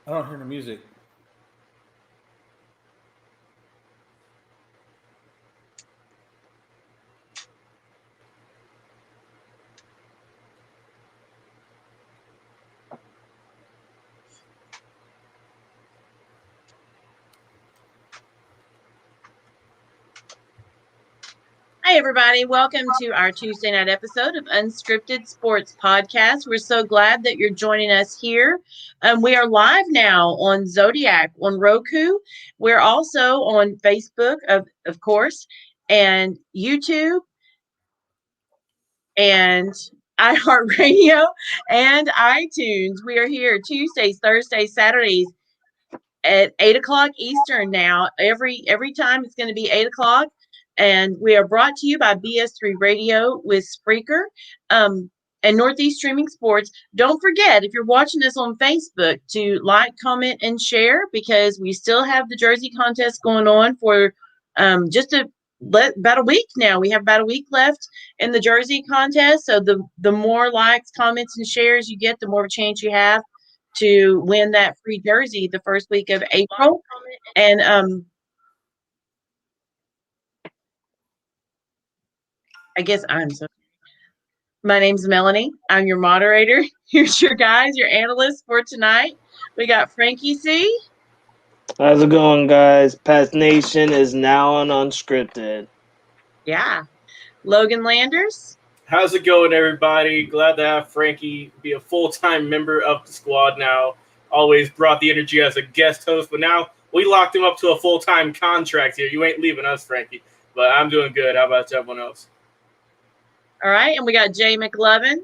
I don't hear the music. Hi, everybody. Welcome to our Tuesday night episode of Unscripted Sports Podcast. We're so glad that you're joining us here. We are live now on Zodiac, on Roku. We're also on Facebook, of course, and YouTube, and iHeartRadio, and iTunes. We are here Tuesdays, Thursdays, Saturdays at 8 o'clock Eastern now. Every time it's going to be 8 o'clock. And we are brought to you by BS3 Radio with Spreaker and Northeast Streaming Sports. Don't forget, if you're watching us on Facebook, to like, comment, and share, because we still have the jersey contest going on for about a week now. We have about a week left in the jersey contest. So the more likes, comments, and shares you get, the more chance you have to win that free jersey the first week of April. And I guess my name's Melanie. I'm your moderator. Here's your guys, your analysts for tonight. We got Frankie C. How's it going, guys? Past Nation is now on Unscripted. Yeah. Logan Landers. How's it going, everybody? Glad to have Frankie be a full-time member of the squad now. Always brought the energy as a guest host, but now we locked him up to a full-time contract here. You ain't leaving us, Frankie. But I'm doing good. How about everyone else? All right, and we got Jay McLovin.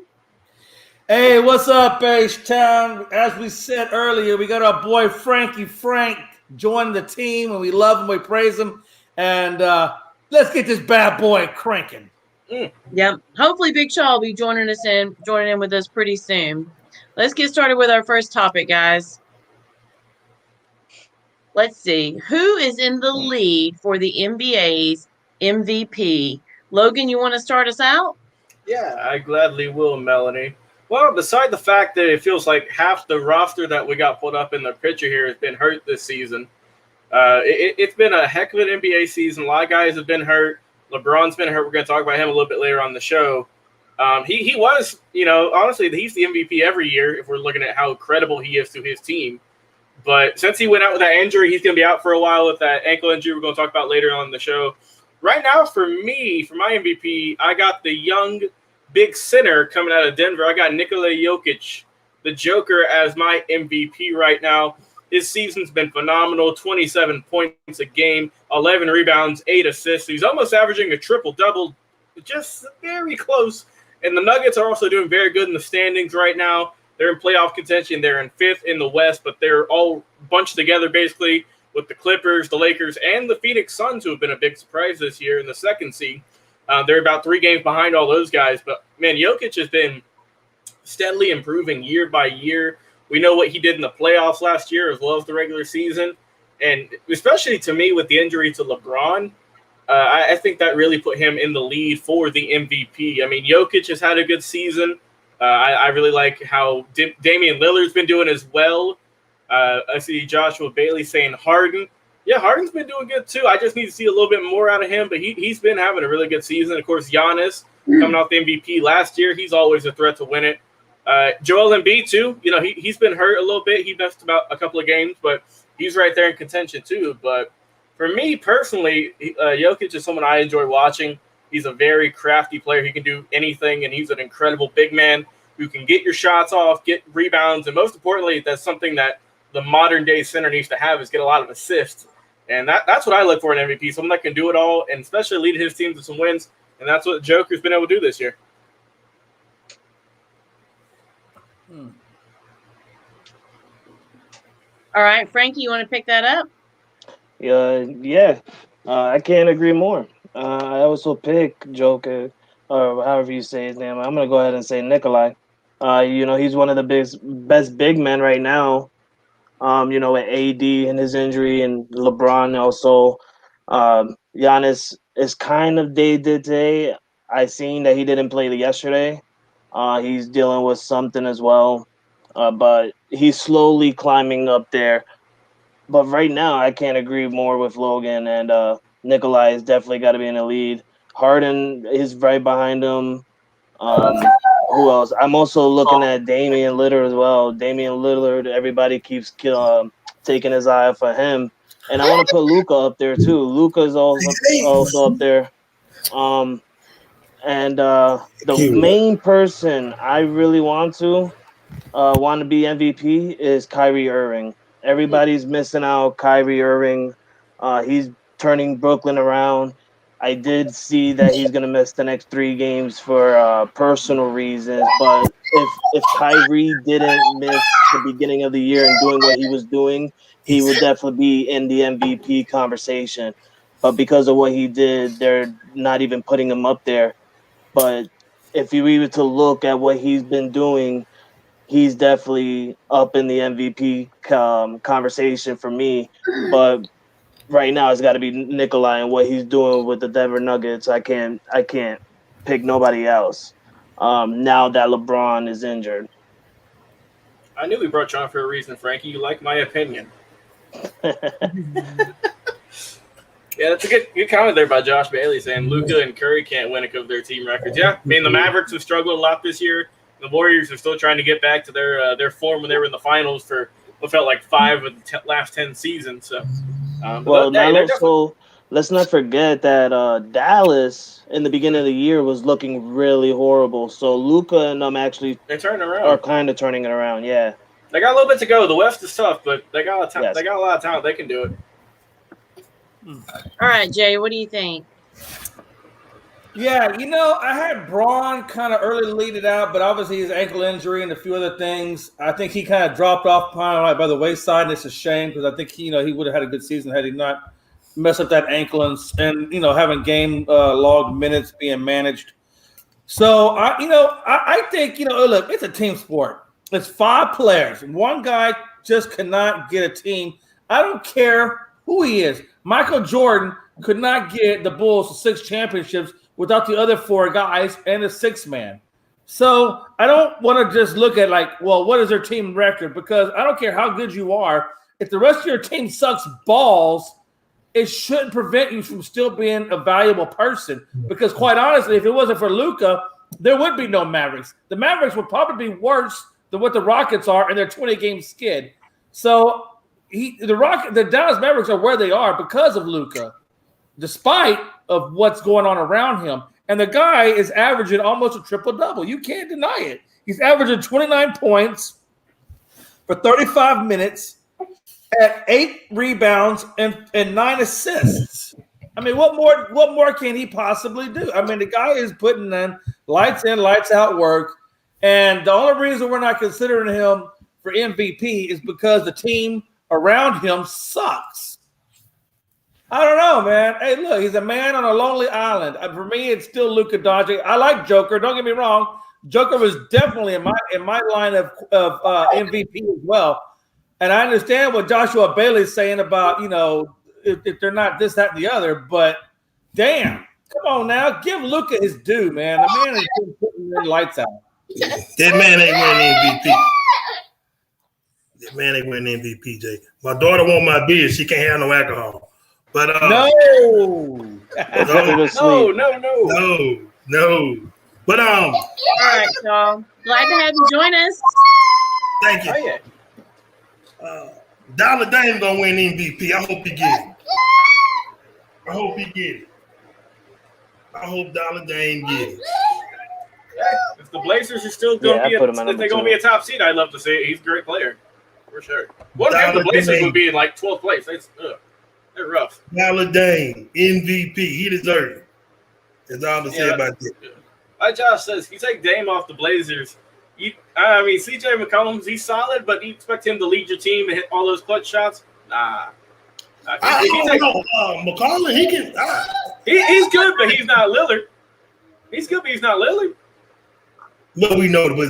Hey, what's up, H-Town? As we said earlier, we got our boy Frankie Frank joining the team, and we love him, we praise him, and let's get this bad boy cranking. Yep. Hopefully Big Shaw will be joining in with us pretty soon. Let's get started with our first topic, guys. Let's see. Who is in the lead for the NBA's MVP? Logan, you want to start us out? Yeah, I gladly will, Melanie. Well, beside the fact that it feels like half the roster that we got put up in the picture here has been hurt this season, it's been a heck of an NBA season. A lot of guys have been hurt. LeBron's been hurt. We're going to talk about him a little bit later on the show. He was, honestly, he's the MVP every year if we're looking at how credible he is to his team. But since he went out with that injury, he's going to be out for a while with that ankle injury we're going to talk about later on the show. Right now, for me, for my MVP, I got the young big center coming out of Denver. I got Nikola Jokic, the Joker, as my MVP right now. His season's been phenomenal, 27 points a game, 11 rebounds, 8 assists. He's almost averaging a triple-double, just very close. And the Nuggets are also doing very good in the standings right now. They're in playoff contention. They're in 5th in the West, but they're all bunched together basically with the Clippers, the Lakers, and the Phoenix Suns, who have been a big surprise this year in the 2nd seed. They're about 3 games behind all those guys. But, man, Jokic has been steadily improving year by year. We know what he did in the playoffs last year as well as the regular season. And especially to me with the injury to LeBron, I think that really put him in the lead for the MVP. I mean, Jokic has had a good season. I really like how Damian Lillard's been doing as well. I see Joshua Bailey saying Harden. Yeah, Harden's been doing good too. I just need to see a little bit more out of him, but he's been having a really good season. Of course, Giannis coming off the MVP last year. He's always a threat to win it. Joel Embiid too. He's been hurt a little bit. He missed about a couple of games, but he's right there in contention too. But for me personally, Jokic is someone I enjoy watching. He's a very crafty player. He can do anything, and he's an incredible big man who can get your shots off, get rebounds, and most importantly, that's something that the modern-day center needs to have is get a lot of assists. And that's what I look for in MVP, someone that can do it all and especially lead his team to some wins, and that's what Joker's been able to do this year. All right, Frankie, you want to pick that up? Yeah. I can't agree more. I also pick Joker, or however you say his name. I'm going to go ahead and say Nikolai. He's one of the best big men right now. With AD and his injury and LeBron also. Giannis is kind of day-to-day today. I seen that he didn't play yesterday. He's dealing with something as well. but he's slowly climbing up there. But right now, I can't agree more with Logan, and Nikolai has definitely got to be in the lead. Harden is right behind him. Who else? I'm also looking at Damian Lillard as well. Damian Lillard, everybody keeps taking his eye off of him, and I want to put Luka up there too. Luka is also up there. The main person I really want to be MVP is Kyrie Irving. Everybody's missing out. Kyrie Irving, he's turning Brooklyn around. I did see that he's gonna miss the next 3 games for personal reasons, but if Kyrie didn't miss the beginning of the year and doing what he was doing, he would definitely be in the MVP conversation. But because of what he did, they're not even putting him up there. But if you were to look at what he's been doing, he's definitely up in the MVP conversation for me. But right now, it's got to be Nikolai and what he's doing with the Denver Nuggets. I can't pick nobody else. Now that LeBron is injured. I knew we brought you on for a reason, Frankie. You like my opinion. Yeah, that's a good comment there by Josh Bailey saying Luka and Curry can't win because of their team records. Yeah, I mean, the Mavericks have struggled a lot this year. The Warriors are still trying to get back to their form when they were in the finals for what felt like 5 of the last 10 seasons. So, let's not forget that Dallas in the beginning of the year was looking really horrible. So Luka and them actually they're turning around. Are kind of turning it around. Yeah, they got a little bit to go. The West is tough, but they got a lot of They got a lot of talent. They can do it. All right, Jay, what do you think? Yeah, I had Braun kind of early lead it out, but obviously his ankle injury and a few other things. I think he kind of dropped off by the wayside, and it's a shame because I think he would have had a good season had he not messed up that ankle and having game logged minutes being managed. So I think look, it's a team sport. It's 5 players. One guy just cannot get a team. I don't care who he is. Michael Jordan could not get the Bulls to 6 championships without the other 4 guys and a 6th man. So I don't want to just look at what is their team record? Because I don't care how good you are. If the rest of your team sucks balls, it shouldn't prevent you from still being a valuable person. Because quite honestly, if it wasn't for Luka, there would be no Mavericks. The Mavericks would probably be worse than what the Rockets are in their 20-game skid. So the Dallas Mavericks are where they are because of Luka, despite of what's going on around him. And the guy is averaging almost a triple-double. You can't deny it. He's averaging 29 points for 35 minutes at 8 rebounds and 9 assists. I mean, what more can he possibly do? I mean, the guy is putting in, lights out work. And the only reason we're not considering him for MVP is because the team around him sucks. I don't know, man. Hey, look, he's a man on a lonely island. For me, it's still Luka Doncic. I like Joker. Don't get me wrong. Joker was definitely in my line of MVP as well. And I understand what Joshua Bailey's saying about, if they're not this, that, and the other. But damn, come on now, give Luka his due, man. The man is putting the lights out. That man ain't winning MVP. That man ain't winning MVP, Jay. My daughter want my beer. She can't have no alcohol. But no. But all right, y'all. Glad to have you join us. Thank you. Oh, yeah. Dollar Dame gonna win MVP. I hope he get it. I hope Dollar Dame get it. If the Blazers are still going to be a top seed, I'd love to see it. He's a great player, for sure. What if the Blazers would be in 12th place? They're rough. Dollar Dame, MVP. He deserves it. That's all to say about that. Like Josh says, if you take Dame off the Blazers, CJ McCollum, he's solid, but you expect him to lead your team and hit all those clutch shots? Nah. I don't know. McCollum, he can. He's good, but he's not Lillard. He's good, but he's not Lillard. But we know, but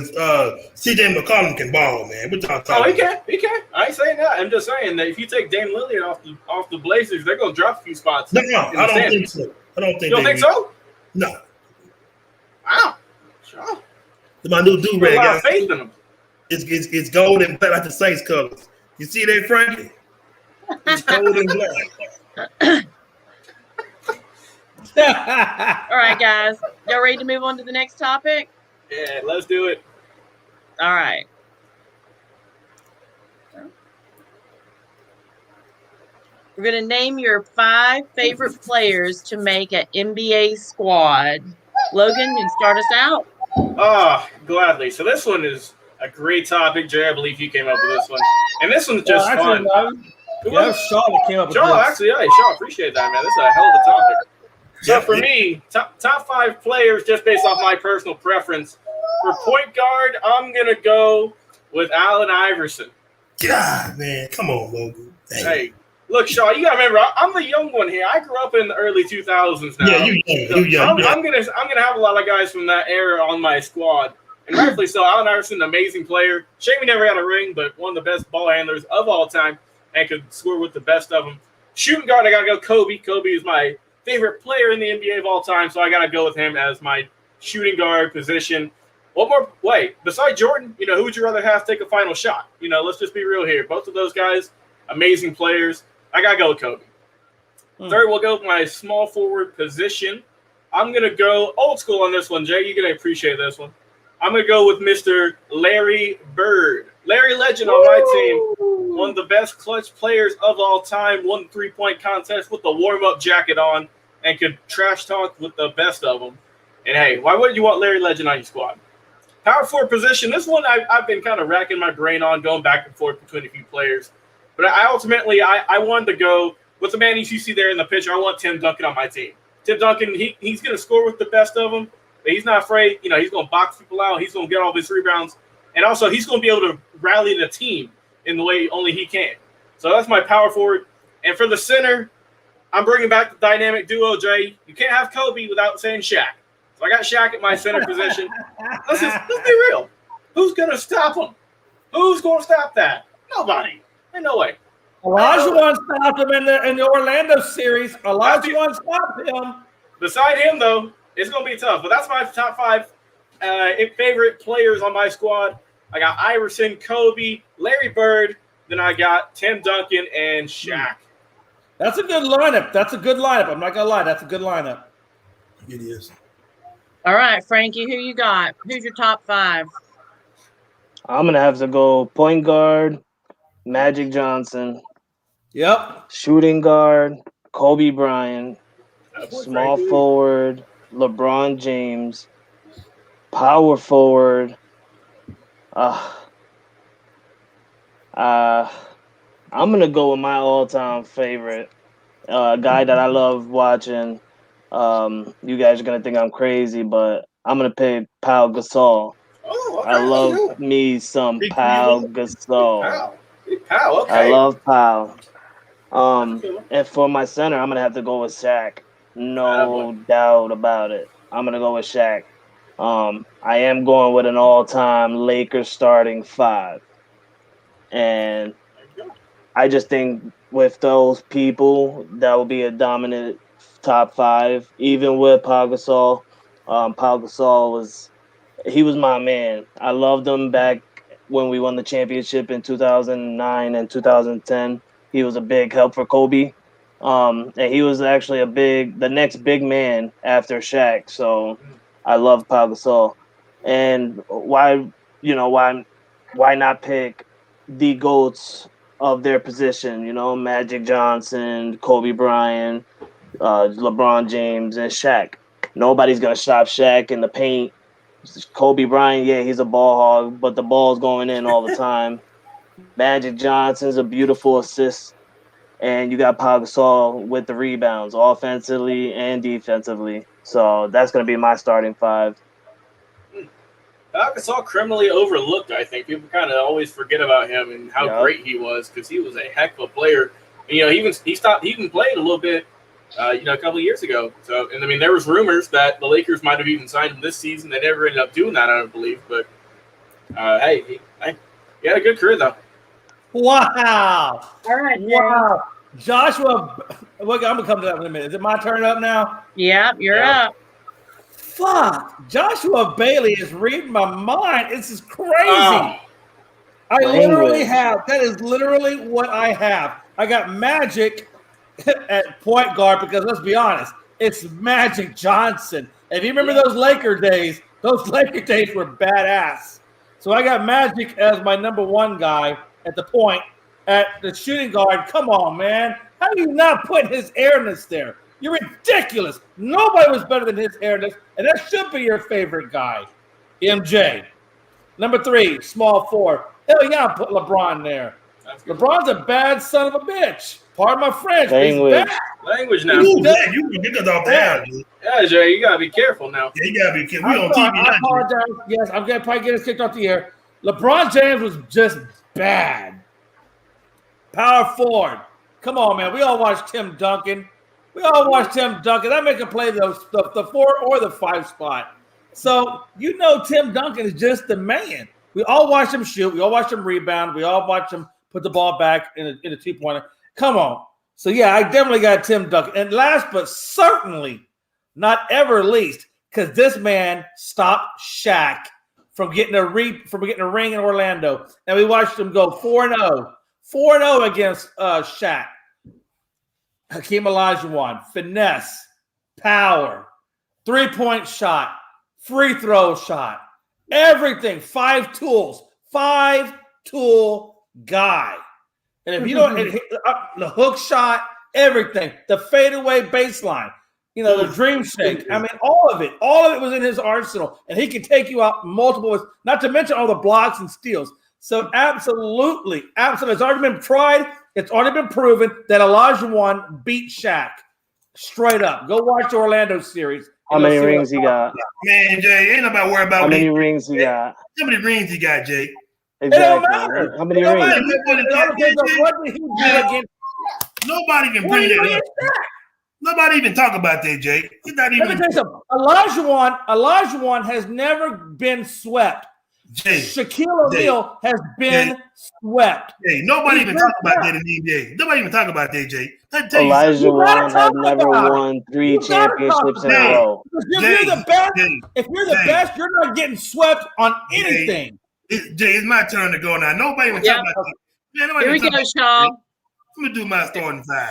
CJ McCollum can ball, man. We're talking. Oh, he can. I ain't saying that. I'm just saying that if you take Dame Lillard off the Blazers, they're gonna drop a few spots. No, I don't think so. You don't think so? No. Wow. Sure. My new do-rag. A lot of faith in him. It's gold and black like the Saints colors. You see that, Frankie? It's gold and black. All right, guys. Y'all ready to move on to the next topic? Yeah, let's do it. All right. We're going to name your 5 favorite players to make an NBA squad. Logan, you start us out. Oh, gladly. So this one is a great topic, Jay. I believe you came up with this one. And this one's just fun. Yeah, Shaw that came up with Shaw, this. actually, yeah, Shaw, appreciate that, man. This is a hell of a topic. So for me, top 5 players, just based off my personal preference. For point guard, I'm going to go with Allen Iverson. God, man. Come on, Logan. Dang. Hey, look, Shaw, you got to remember, I'm the young one here. I grew up in the early 2000s now. Yeah, you young. I'm gonna have a lot of guys from that era on my squad. And rightfully so. Allen Iverson, an amazing player. Shame he never had a ring, but one of the best ball handlers of all time and could score with the best of them. Shooting guard, I got to go Kobe. Kobe is my favorite player in the NBA of all time, so I got to go with him as my shooting guard position. One more way. Besides Jordan, who would you rather have take a final shot? Let's just be real here. Both of those guys, amazing players. I got to go with Kobe. Third, we'll go with my small forward position. I'm going to go old school on this one, Jay. You're going to appreciate this one. I'm going to go with Mr. Larry Bird. Larry Legend on my team. One of the best clutch players of all time. Won the 3-point contest with the warm-up jacket on and could trash talk with the best of them. And, hey, why wouldn't you want Larry Legend on your squad? Power forward position. This one I've been kind of racking my brain on, going back and forth between a few players. But I ultimately wanted to go with the man you see there in the picture. I want Tim Duncan on my team. Tim Duncan, he's going to score with the best of them. But he's not afraid. He's going to box people out. He's going to get all his rebounds. And also, he's going to be able to rally the team in the way only he can. So that's my power forward. And for the center, I'm bringing back the dynamic duo, Jay. You can't have Kobe without saying Shaq. So I got Shaq at my center position. Let's be real. Who's going to stop him? Who's going to stop that? Nobody. Ain't no way. Olajuwon stopped him in the Orlando series. Olajuwon stopped him. Beside him, though, it's going to be tough. But that's my top 5 favorite players on my squad. I got Iverson, Kobe, Larry Bird. Then I got Tim Duncan and Shaq. That's a good lineup. I'm not going to lie. That's a good lineup. It is. All right, Frankie, who you got? Who's your top 5? I'm going to have to go point guard, Magic Johnson. Yep. Shooting guard, Kobe Bryant. Small forward, LeBron James. Power forward, I'm gonna go with my all-time favorite guy that I love watching. You guys are gonna think I'm crazy, but I'm gonna pick Pau Gasol. Oh, okay. I love me some Pau Gasol. Pau, okay. I love Pau. And for my center, I'm gonna have to go with Shaq. No doubt about it. I'm gonna go with Shaq. I am going with an all-time Lakers starting 5. And I just think with those people, that will be a dominant top 5. Even with Pau Gasol. Pau Gasol was my man. I loved him back when we won the championship in 2009 and 2010. He was a big help for Kobe. And he was actually the next big man after Shaq. So I love Pau Gasol. And why not pick the GOATs of their position? Magic Johnson, Kobe Bryant, LeBron James, and Shaq. Nobody's going to stop Shaq in the paint. Kobe Bryant, yeah, he's a ball hog, but the ball's going in all the time. Magic Johnson's a beautiful assist. And you got Pau Gasol with the rebounds, offensively and defensively. So that's going to be my starting 5. Pau Gasol criminally overlooked, I think. People kind of always forget about him and how great he was because he was a heck of a player. And, he even played a little bit, a couple of years ago. So, and I mean, there was rumors that the Lakers might have even signed him this season. They never ended up doing that, I don't believe. But hey, he had a good career though. Wow! All right, wow. Joshua, I'm gonna come to that in a minute. Is it my turn up now? Yeah, you're up. Fuck! Joshua Bailey is reading my mind. This is crazy. I literally have. That is literally what I have. I got Magic at point guard because let's be honest, it's Magic Johnson. And if you remember those Laker days were badass. So I got Magic as my number one guy at the point. At the shooting guard, come on, man. How do you not put his airness there? You're ridiculous. Nobody was better than his airness, and that should be your favorite guy, MJ. Number 3, small forward. Hell yeah, I'll put LeBron there. LeBron's a bad son of a bitch. Pardon my French. Language now. Ooh, you can get that off the air, dude. Yeah, Jay, you gotta be careful now. Yeah, you gotta be careful. We on TV. I apologize. Yes, I'm gonna probably get us kicked off the air. LeBron James was just bad. Power forward. Come on, man. We all watched Tim Duncan. I make him play the 4 or the 5 spot. So, Tim Duncan is just the man. We all watch him shoot. We all watch him rebound. We all watch him put the ball back in a two-pointer. Come on. So, yeah, I definitely got Tim Duncan. And last but certainly not ever least, because this man stopped Shaq from getting a ring in Orlando. And we watched him go 4-0. 4-0 against Shaq. Hakeem Olajuwon, finesse, power, 3-point shot, free throw shot, everything. 5-tool guy. And if you don't, the hook shot, everything, the fadeaway baseline, the dream shake. I mean, all of it was in his arsenal, and he can take you out multiple ways. Not to mention all the blocks and steals. So absolutely. It's already been tried. It's already been proven that Olajuwon beat Shaq straight up. Go watch the Orlando series. How many rings he got? Man, Jay, ain't nobody worried about how many rings he got. How many rings he got, Jay? Exactly. It don't matter. How many rings? Nobody can bring that up. Nobody even talk about that, Jay. He's not even. Let me tell you something. Olajuwon has never been swept. Jay, Shaquille O'Neal has been swept. Jay, nobody even talk about that in the NBA. Nobody even talk about that, Jay. Olajuwon has never won 3 championships in a row. If you're the best, you're not getting swept on anything. Jay, it's my turn to go now. Nobody even talk about that. Man, here we go, Shaw. I'm gonna do my starting 5.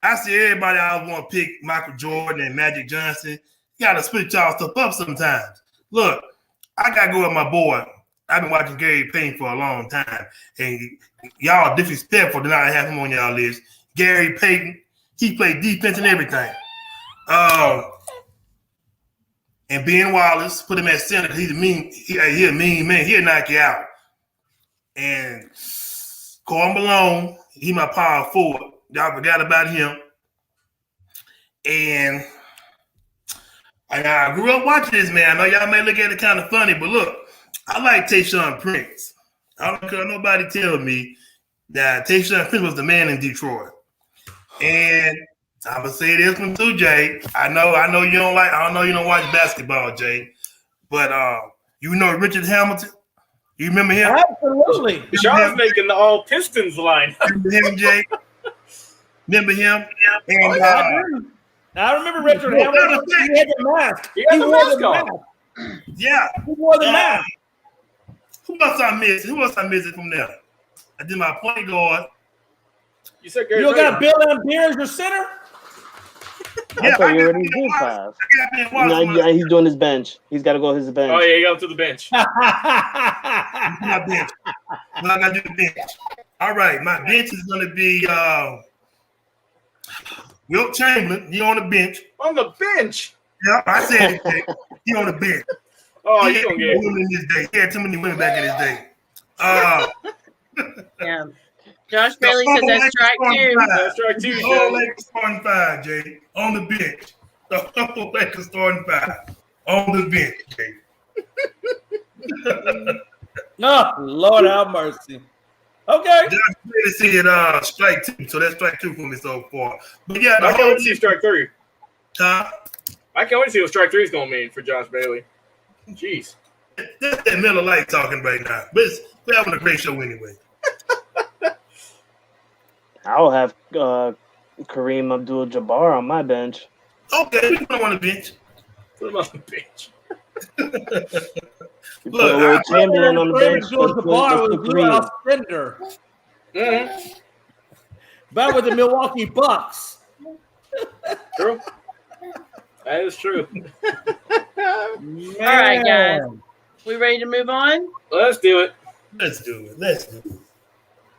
I see everybody I want to pick Michael Jordan and Magic Johnson. You gotta split y'all stuff up sometimes. Look, I gotta go with my boy. I've been watching Gary Payton for a long time, and y'all are disrespectful to not have him on y'all list. Gary Payton, he played defense and everything. And Ben Wallace, put him at center. He's a mean man. He'll knock you out. And Karl Malone, he my power forward. Y'all forgot about him. And I grew up watching this, man. I know y'all may look at it kind of funny, but look, I like Tayshaun Prince. I don't care nobody tell me that Tayshaun Prince was the man in Detroit. And I'm gonna say this one too, Jay. I know you don't watch basketball, Jay. But Richard Hamilton? You remember him? Absolutely. Sean's making the all Pistons line. Remember him, Jay? Remember him? And I remember Richard Hamilton. He had the mask. He had the mask on. Yeah. He wore the mask. Who else I missed from there? I did my point guard. You said Gary You got Bill Laimbeer as your center? I thought you already did 5. Yeah, he's doing his bench. He's got to go his bench. Oh, yeah, you got to the bench. My bench. I got to do the bench. All right, my bench is going to be Wilt Chamberlain. He on the bench. On the bench? Yeah, I said it. He on the bench. Oh, you don't get it. In his day. He had too many women back in his day. Yeah. Josh Bailey says that's strike 2. That's strike 2, The whole Lakers starting 5, Jay. On the bench. The whole Lakers starting 5. On the bench, Jay. No, Lord have mercy. Okay. Josh Bailey said strike 2, so that's strike 2 for me so far. But yeah, I can't wait to see strike 3. Huh? I can't wait to see what strike 3 is going to mean for Josh Bailey. Jeez. That's that Miller Lite talking right now. But we're having a great show anyway. I'll have Kareem Abdul-Jabbar on my bench. Okay, we put him on the bench. Put him on the bench. You put a little Chamberlain on the bench. George the bar was Blue House Fender. Back with the Milwaukee Bucks. True. That is true. All right, guys. We ready to move on? Let's do it. Let's do it.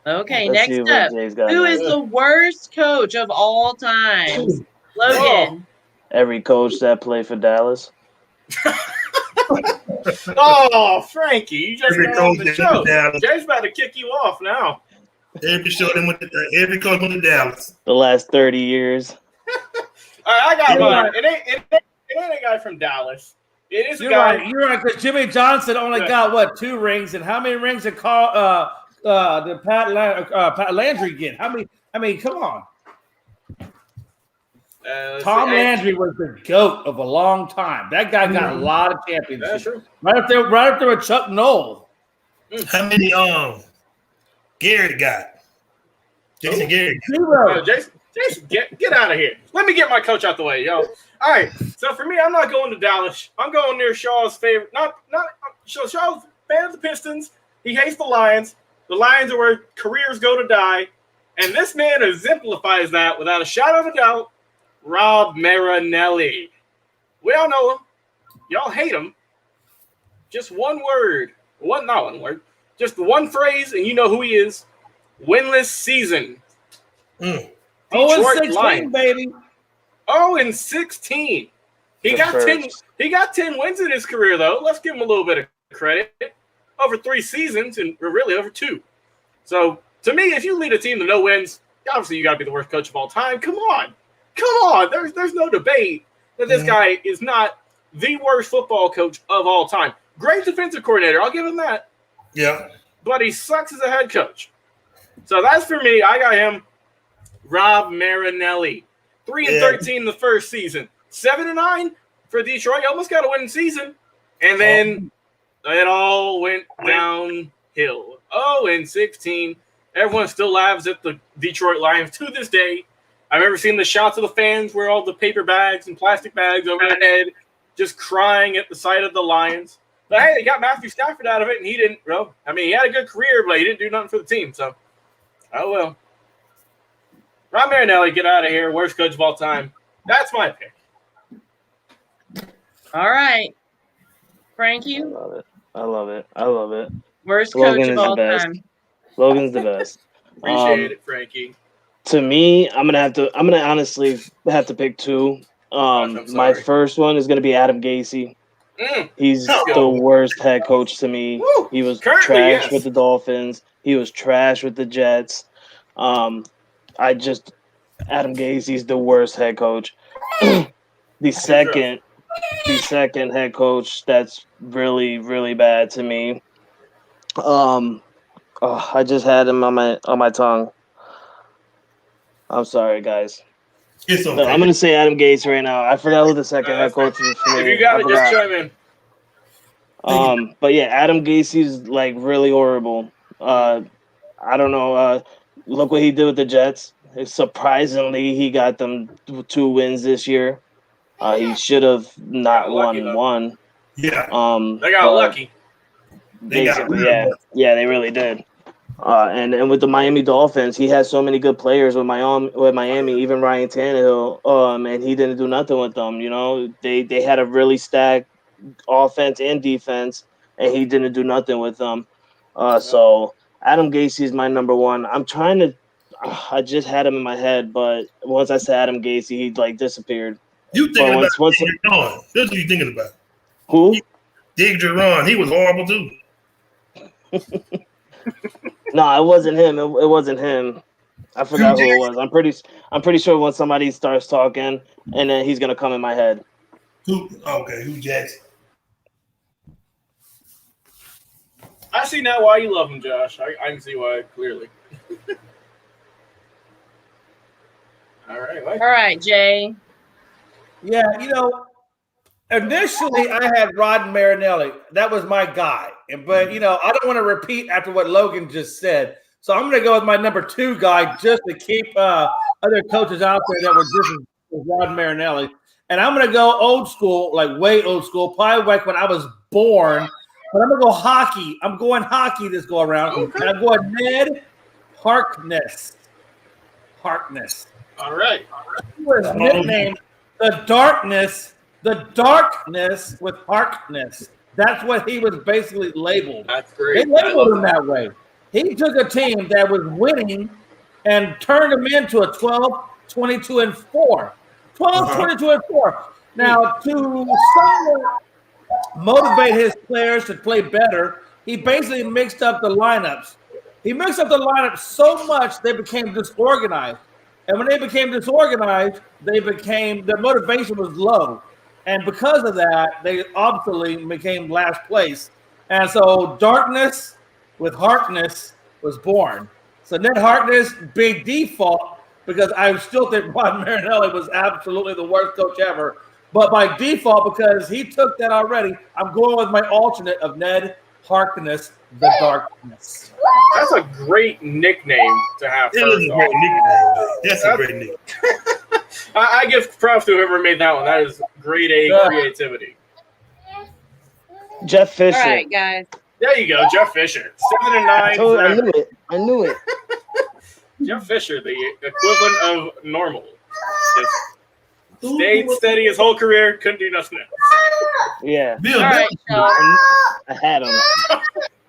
Okay, Let's see next what up. Jay's got Who next. is the worst coach of all time? Logan. Every coach that played for Dallas. Oh, Frankie, you just Every got on coach the that show. went to Dallas. Jay's about to kick you off now. Every coach went to Dallas. The last 30 years. All right, I got You're mine. right. It ain't a guy from Dallas. It is a You're guy. right. You're right. Because Jimmy Johnson only got what 2 rings, and how many rings did Pat Landry get? How many? I mean, come on. Tom Landry was the GOAT of a long time. That guy got a lot of championships. That's true. Right up there with Chuck Noll. How many Garrett got? Jason Garrett. 0. Jason, get out of here. Let me get my coach out the way, yo. All right. So for me, I'm not going to Dallas. I'm going near Shaw's favorite. Shaw's fan of the Pistons. He hates the Lions. The Lions are where careers go to die. And this man exemplifies that without a shadow of a doubt. Rob Marinelli. We all know him. Y'all hate him. Just one word. Not one word. Just one phrase, and you know who he is. Winless season. Detroit 0-16, Lions. baby. 0-16. He got 10 wins in his career, though. Let's give him a little bit of credit. Over 3 seasons, and really over 2. So, to me, if you lead a team to no wins, obviously you got to be the worst coach of all time. Come on. There's no debate that this guy is not the worst football coach of all time. Great defensive coordinator. I'll give him that. Yeah. But he sucks as a head coach. So that's for me. I got him. Rob Marinelli. 3-13 the first season. 7-9 for Detroit. Almost got a winning season. And then it all went downhill. 0-16. Everyone still laughs at the Detroit Lions to this day. I remember seeing the shots of the fans where all the paper bags and plastic bags over their head, just crying at the sight of the Lions. But hey, they got Matthew Stafford out of it, and he didn't. Well, I mean, he had a good career, but he didn't do nothing for the team. So, oh well. Rob Marinelli, get out of here. Worst coach of all time. That's my pick. All right. Frankie. I love it. Worst Logan coach of is the all best. time. Logan's the best. Appreciate it, Frankie. To me, I'm gonna honestly have to pick 2. My first one is gonna be Adam Gase. He's the worst head coach to me. Woo! He was Currently, trash yes. with the Dolphins. He was trash with the Jets. Adam Gase's the worst head coach. The second head coach that's really, really bad to me. I just had him on my tongue. I'm sorry, guys. It's okay. No, I'm gonna say Adam Gase right now. I forgot who the second head coach is for me. If you got it, just chime in. But yeah, Adam Gase's like really horrible. I don't know. Look what he did with the Jets. Surprisingly, he got them 2 wins this year. He should have not won one. Yeah. They got lucky. Basically, yeah, they really did. And with the Miami Dolphins, he had so many good players with Miami, even Ryan Tannehill, and he didn't do nothing with them. You know, they had a really stacked offense and defense, and he didn't do nothing with them. So Adam Gase is my number 1. I just had him in my head, but once I said Adam Gase, he like disappeared. You thinking about Dig Duron. That's what you thinking about. Who? Dig Duron. He was horrible too. No, it wasn't him. It wasn't him. I forgot who it was. I'm pretty sure when somebody starts talking, and then he's gonna come in my head. Who Jackson? I see now why you love him, Josh. I can see why clearly. All right, Jay. Yeah, initially I had Rod Marinelli. That was my guy. But, I don't want to repeat after what Logan just said. So I'm going to go with my number 2 guy just to keep other coaches out there that were just as Rod Marinelli. And I'm going to go old school, like way old school, probably like when I was born. but I'm gonna go hockey. I'm going hockey this go around. Okay. And I'm going Ned Harkness. Harkness. All right. He was nicknamed the darkness with Harkness. That's what he was basically labeled. That's They great. labeled him that way. He took a team that was winning and turned them into a 12-22-4. 12-22-4. Now, to somewhat motivate his players to play better, he basically mixed up the lineups. He mixed up the lineups so much they became disorganized. And when they became disorganized, their motivation was low. And because of that, they obviously became last place. And so darkness with Harkness was born. So Ned Harkness, big default, because I still think Rod Marinelli was absolutely the worst coach ever. But by default, because he took that already, I'm going with my alternate of Ned Harkness, the Darkness. That's a great nickname to have. It is a great nickname. That's a great nickname. I give props to whoever made that one. That is grade A creativity. Jeff Fisher. All right, guys. There you go, Jeff Fisher. 7 and 9. I knew it. Jeff Fisher, the equivalent of normal. Just stayed steady his whole career, couldn't do nothing else. Yeah. Bill, All right, Sean. I had him.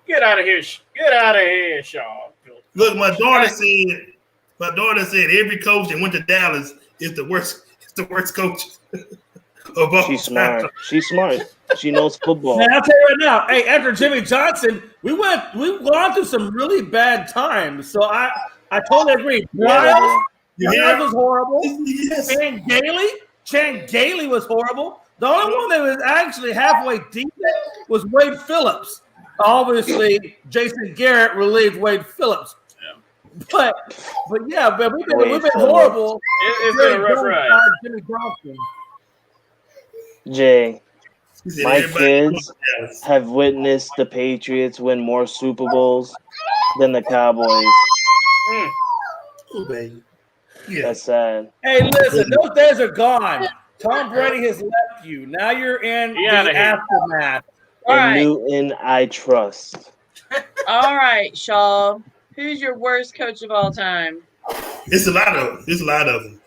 Get out of here. Get out of here, Shaw. look, my daughter said every coach that went to Dallas is the worst. It's the worst coach of all. She's smart. She's smart. She knows football. Man, I'll tell you right now. Hey, after Jimmy Johnson, we've gone through some really bad times. So I totally agree. Miles was horrible. Yes. Chan Gailey was horrible. The only one that was actually halfway decent was Wade Phillips. Obviously, Jason Garrett relieved Wade Phillips. Yeah. But we've been horrible. It's been a rough ride. Jimmy Johnson. Jay, my kids have witnessed the Patriots win more Super Bowls than the Cowboys. Oh, baby. Yeah. That's sad. Hey, listen, those days are gone. Tom Brady has left you. Now you're in the aftermath. All right. Newton, I trust. All right, Shaw. Who's your worst coach of all time? It's a lot of them.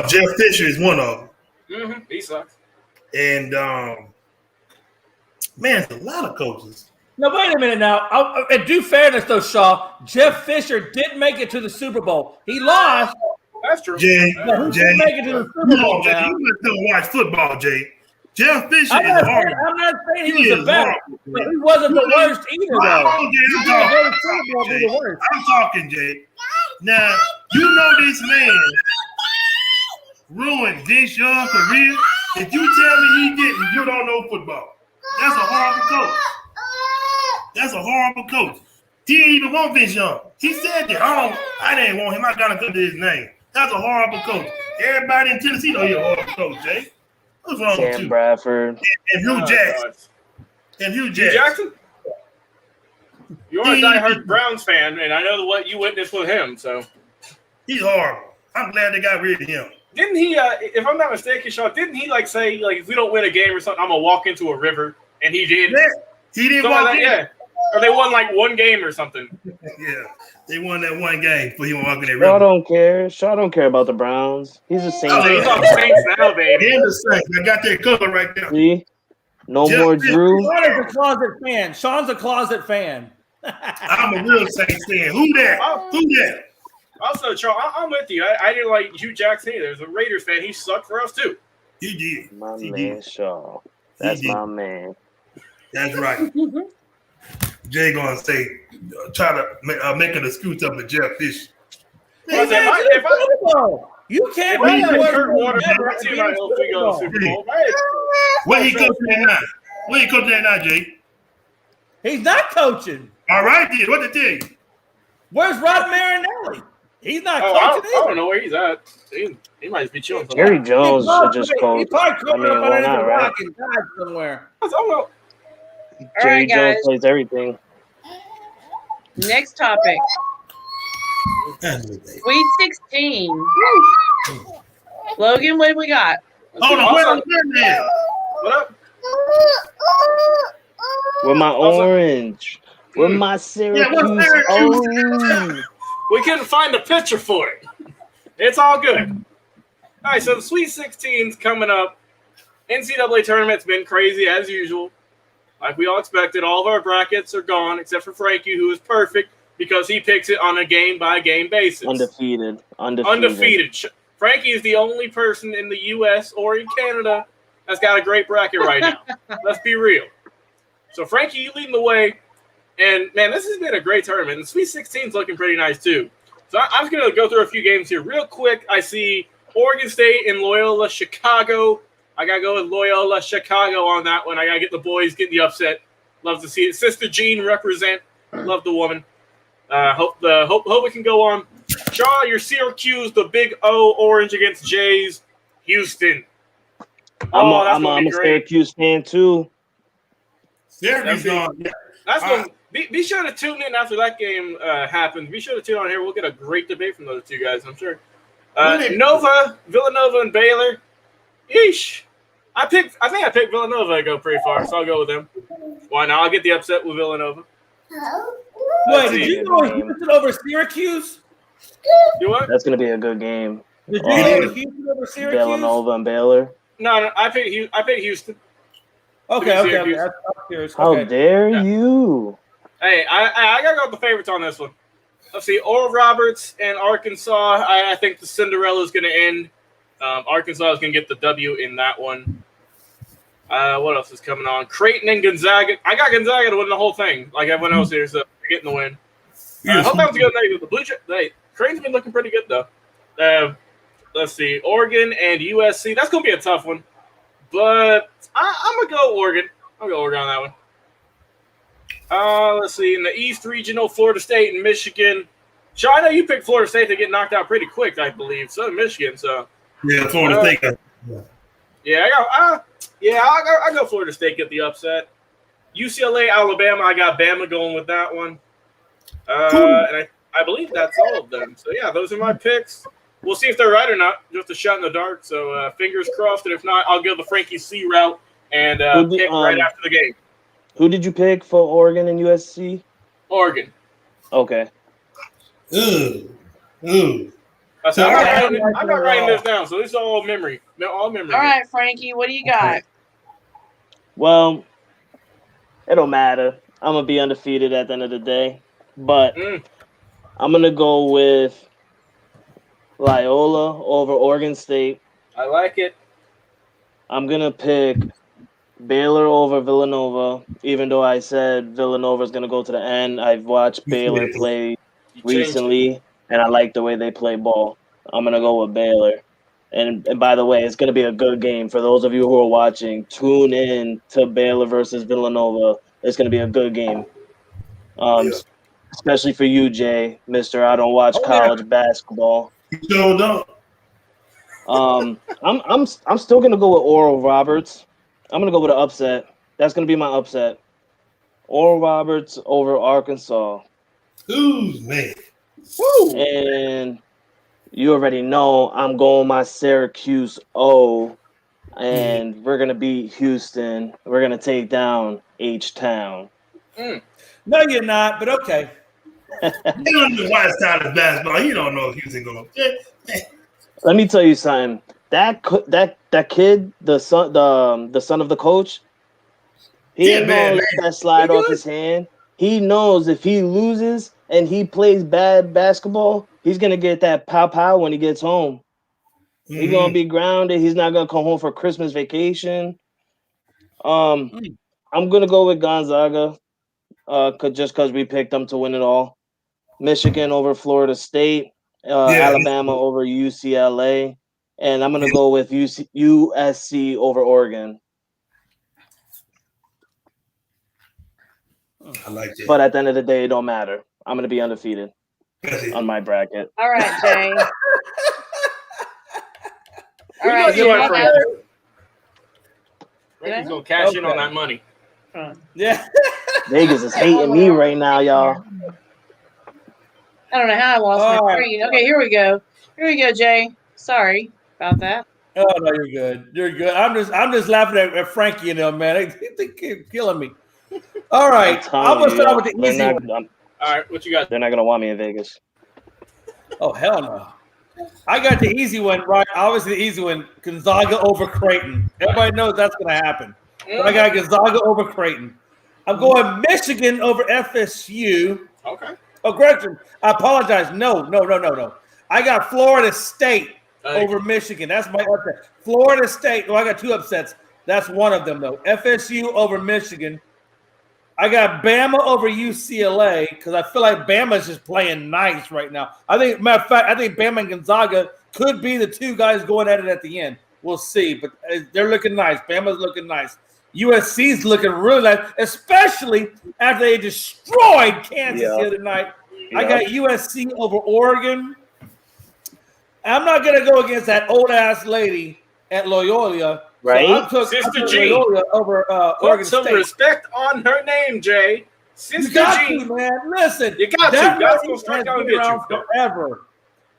Jeff Fisher is one of them. Mm-hmm. He sucks. And man, it's a lot of coaches. Now, wait a minute now. And do fairness, though, Shaw. Jeff Fisher did make it to the Super Bowl. He lost. That's true. Jay, did make it to the Super Bowl. Jay, you don't watch football, Jay. Jeff Fisher I'm is horrible. I'm not saying he was the best, but he wasn't the worst either, though. I'm talking, Jay. Now, you know this man ruined Vince Young's career. If you tell me he didn't, you don't know football. That's a horrible coach. He didn't even want Vince Young. He said that. Oh, I didn't want him. I got to come to his name. That's a horrible coach. Everybody in Tennessee know you're a horrible coach, Jay. What's wrong with you? Bradford. And Hugh Jackson. Hugh Jackson? You're a diehard Browns fan, and I know what you witnessed with him, so. He's horrible. I'm glad they got rid of him. Didn't he, if I'm not mistaken, Sean, didn't he say, if we don't win a game or something, I'm going to walk into a river? And he did. Yeah, he didn't walk in. Yeah. Or they won one game or something. Yeah, they won that one game before he went walking that river. Shaw don't care. Shaw don't care about the Browns. He's a Saints. Oh, he's on the Saints now, baby. And the Saints. I got that cover right there. See? No more Drew. Sean's a closet fan. Sean's a closet fan. I'm a real Saints fan. Who that? Also, Charles, I'm with you. I didn't like Hugh Jackson either. As a Raiders fan, he sucked for us too. He did. My man, Shaw. That's my man. That's right. Jay gonna say, try to make an excuse up to Jeff Fisher. You can't be the Kurt Warner. My team might help you go to the Super Bowl. Where he coaching at now, Jay? He's not coaching. All right, then. What to tell you? Where's Rod Marinelli? He's not coaching I don't know where he's at. He might be chilling. Jerry Jones should just coach. He's probably coming up why underneath not, a right? rock and died somewhere. Jerry right, Jones guys. plays everything. Next topic. Sweet 16. Logan, what do we got? Hold on, wait a minute. What up? With my orange. With my Syracuse. Oh. We couldn't find a picture for it. It's all good. All right, so the Sweet 16's coming up. NCAA tournament's been crazy as usual. Like we all expected, all of our brackets are gone except for Frankie, who is perfect because he picks it on a game-by-game basis. Undefeated. Frankie is the only person in the U.S. or in Canada that's got a great bracket right now. Let's be real. So, Frankie, you leading the way. And, man, this has been a great tournament. The Sweet 16 is looking pretty nice, too. So, I'm just going to go through a few games here real quick. I see Oregon State and Loyola Chicago. I got to go with Loyola Chicago on that one. I got to get the boys getting the upset. Love to see it. Sister Jean represent. Love the woman. Hope we can go on. Shaw, your Syracuse, the big O, orange against Jays, Houston. I'm a Syracuse fan, too. Syracuse gone. That's going. Be sure to tune in after that game happens. Be sure to tune on here. We'll get a great debate from those two guys, I'm sure. Villanova, and Baylor. Eesh. I think I picked Villanova to go pretty far, so I'll go with them. Why not? I'll get the upset with Villanova. Wait, did you go Houston over Syracuse? You what? That's going to be a good game. Did you go Houston over Syracuse? Villanova and Baylor. No, I picked Houston. Okay. How dare you? Hey, I gotta go with the favorites on this one. Let's see, Oral Roberts and Arkansas. I think the Cinderella is gonna end. Arkansas is gonna get the W in that one. What else is coming on? Creighton and Gonzaga. I got Gonzaga to win the whole thing, like everyone else here, so they're getting the win. Hope that was a good night with the Blue Jays. Creighton's been looking pretty good though. Let's see, Oregon and USC. That's gonna be a tough one, but I'm gonna go Oregon. I'll go Oregon on that one. Let's see. In the East Regional, Florida State and Michigan. Sean, I know you picked Florida State to get knocked out pretty quick, I believe. So did Michigan. So yeah, Florida State. Yeah, I'll go Florida State, get the upset. UCLA, Alabama. I got Bama going with that one. And I believe that's all of them. So yeah, those are my picks. We'll see if they're right or not. Just a shot in the dark. So fingers crossed. And if not, I'll go the Frankie C route and pick right after the game. Who did you pick for Oregon and USC? Oregon. Okay. Ooh. I'm not writing this down, so this is all memory. All memory. All right, Frankie, what do you got? Well, it don't matter. I'm going to be undefeated at the end of the day. But I'm going to go with Loyola over Oregon State. I like it. I'm going to pick Baylor over Villanova, even though I said Villanova is going to go to the end. I've watched Baylor play recently, and I like the way they play ball. I'm going to go with Baylor. And by the way, it's going to be a good game. For those of you who are watching, tune in to Baylor versus Villanova. It's going to be a good game. Especially for you, Jay, Mr. I don't watch college basketball. You sure don't. I'm still going to go with Oral Roberts. I'm going to go with an upset. That's going to be my upset. Oral Roberts over Arkansas. Ooh, man. Woo. And you already know I'm going my Syracuse O, and we're going to beat Houston. We're going to take down H-Town. No, you're not, but okay. You don't know why it's college basketball. You don't know if Houston going to. Let me tell you something. That kid, the son of the coach, he ain't gonna let that slide off his hand. He knows if he loses and he plays bad basketball, he's gonna get that pow when he gets home. He's gonna be grounded. He's not gonna come home for Christmas vacation. I'm gonna go with Gonzaga, just because we picked them to win it all. Michigan over Florida State, Alabama over UCLA. And I'm going to go with USC over Oregon. I like that. But at the end of the day, it don't matter. I'm going to be undefeated on my bracket. All right, Jay. All right, Jay. Frankie's going to cash in on that money. Yeah. Vegas is hating me right now, y'all. I don't know how I lost my screen. Okay, here we go. Here we go, Jay. Sorry about that. Oh no, you're good. You're good. I'm just laughing at Frankie and them, man. They keep killing me. All right, I'm gonna start with the they're easy not, one. All right, what you got? they're not gonna want me in Vegas. Oh hell no! I got the easy one, right? Obviously, the easy one: Gonzaga over Creighton. Everybody knows that's gonna happen. But I got Gonzaga over Creighton. I'm going Michigan over FSU. Okay. Oh, Gretchen, I apologize. No. I got Florida State over Michigan. That's my upset. Florida State. Oh, I got two upsets. That's one of them, though. FSU over Michigan. I got Bama over UCLA because I feel like Bama's just playing nice right now. Matter of fact, I think Bama and Gonzaga could be the two guys going at it at the end. We'll see, but they're looking nice. Bama's looking nice. USC's looking really nice, especially after they destroyed Kansas the other night. I got USC over Oregon. I'm not going to go against that old-ass lady at Loyola. Right? So I took Loyola over Oregon Put some State. respect on her name, Jay. Sister You got G. to, man. Listen, You got that to. God's lady gonna start has down and been get you. around forever.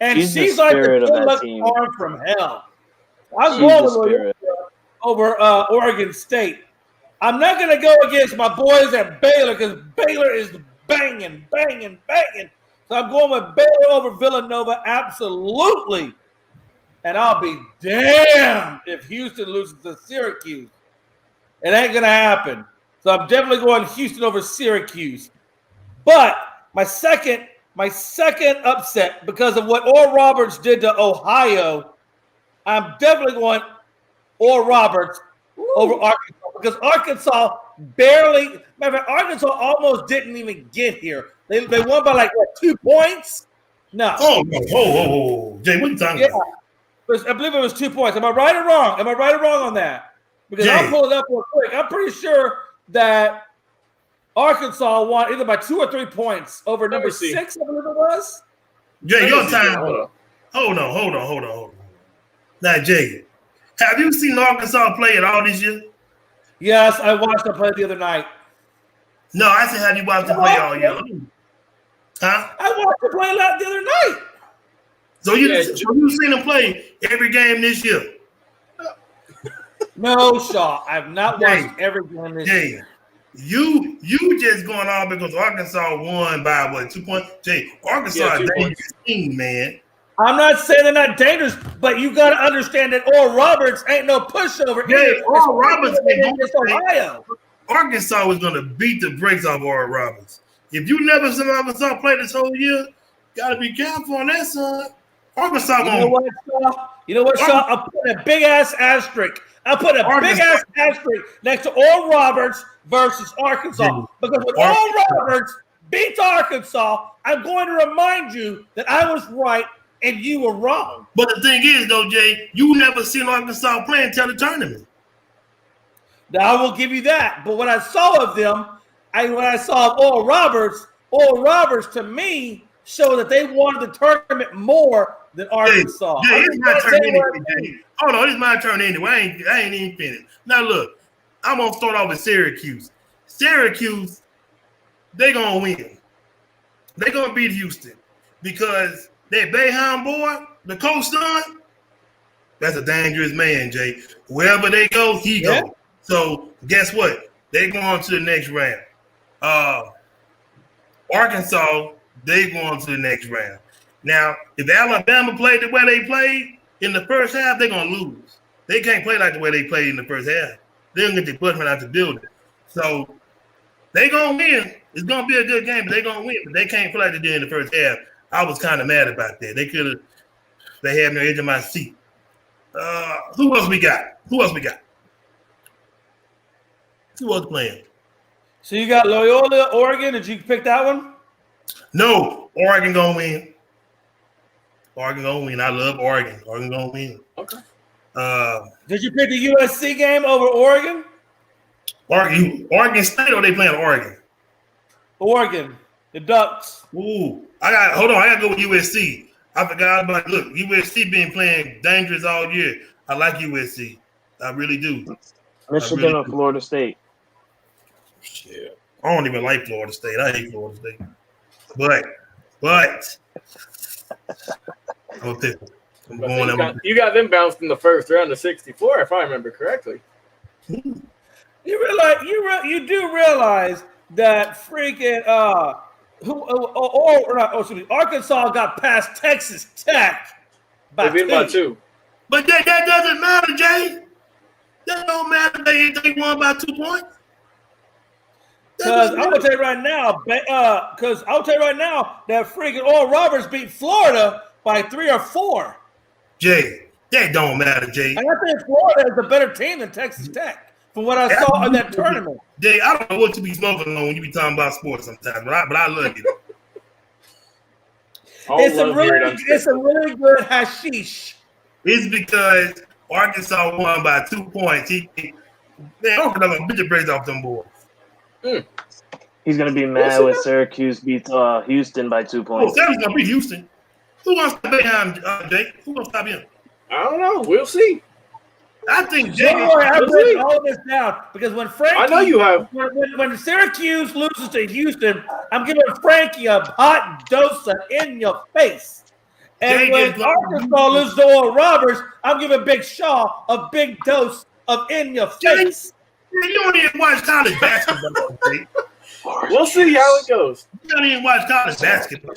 And She's the she's like the spirit of that good-luck team. charm from hell. I'm She's going the with Loyola over Oregon State. I'm not going to go against my boys at Baylor because Baylor is banging. So I'm going with Baylor over Villanova, absolutely. And I'll be damned if Houston loses to Syracuse. It ain't going to happen. So I'm definitely going Houston over Syracuse. But my second upset, because of what Oral Roberts did to Ohio, I'm definitely going Oral Roberts over Arkansas. Because Arkansas Arkansas almost didn't even get here. They won by like 2 points? No. Oh, whoa. Jay, what you talking about? I believe it was 2 points. Am I right or wrong? On that? Because I'll pull it up real quick. I'm pretty sure that Arkansas won either by 2 or 3 points over number 6, I believe it was. Jay, your time. Hold on. Now, Jay, have you seen Arkansas play at all this year? Yes, I watched them play the other night. No, I said, have you watched them play all year? Huh? I watched them play the other night. So you've seen them play every game this year? No, Shaw. I've not watched every game this year. You just going on because Arkansas won by 2 points? Jay, Arkansas is a dangerous team, man. I'm not saying they're not dangerous, but you got to understand that Oral Roberts ain't no pushover. Yeah, Oral Roberts against Ohio. Arkansas was going to beat the brakes off Oral Roberts. If you never seen Arkansas play this whole year, got to be careful on that side. Arkansas You know what, Shaw? I'll put a big-ass asterisk. Next to Oral Roberts versus Arkansas. Because when Oral Roberts beats Arkansas, I'm going to remind you that I was right and you were wrong. But the thing is, though, Jay, you never seen Arkansas play until the tournament. Now, I will give you that. But what I saw of them, when I saw Oral Roberts to me showed that they wanted the tournament more than Arkansas. Jay, it's my turn anyway, Jay. Hold on, it's my turn anyway. I ain't even finished. Now, look, I'm going to start off with Syracuse. Syracuse, they going to win. They going to beat Houston because that Boeheim boy, the coach son, that's a dangerous man, Jay. Wherever they go, he go. So guess what? They go on to the next round. Arkansas, they go on to the next round. Now, if Alabama played the way they played in the first half, they're going to lose. They can't play like the way they played in the first half. They're going to get their butt out the building. So they going to win. It's going to be a good game, but they're going to win. But they can't play like they did in the first half. I was kind of mad about that. They had me on the edge of my seat. Who else we got? Who else playing? So you got Loyola, Oregon. Did you pick that one? No, Oregon gonna win. I love Oregon. Oregon gonna win. Okay. Did you pick the USC game over Oregon? Oregon State, or they playing Oregon? Oregon, the Ducks. Ooh, I gotta go with USC. I forgot about USC been playing dangerous all year. I like USC. I really do. Michigan or Florida State? Shit. I don't even like Florida State. I hate Florida State. But I'm a pickle. You got them bounced in the first round of 64, if I remember correctly. You do realize that freaking Arkansas got past Texas Tech by They beat by 2. But that doesn't matter, Jay. That don't matter. They won by 2 points. Because I'm gonna tell you right now, that freaking Oral Roberts beat Florida by 3 or 4. Jay, that don't matter, Jay. And I think Florida is a better team than Texas Tech from what I saw in that tournament. Jay, I don't know what you be smoking on when you be talking about sports sometimes, but I love you. It's a really good hashish. It's because Arkansas won by 2 points. Man, I'm gonna beat the brakes off them boys. He's gonna be mad when Syracuse beats Houston by 2 points. Oh, Syracuse's gonna beat Houston. Who wants to bet him, Jake? Who wants to stop him? I don't know. We'll see. I think Jake. I've written all this down because when Frankie, I know you have. When Syracuse loses to Houston, I'm giving Frankie a hot dose of in your face. And when Arkansas loses to Oral Roberts, I'm giving Big Shaw a big dose of in your face. You don't even watch college basketball, Jake. We'll see how it goes. You don't even watch college basketball.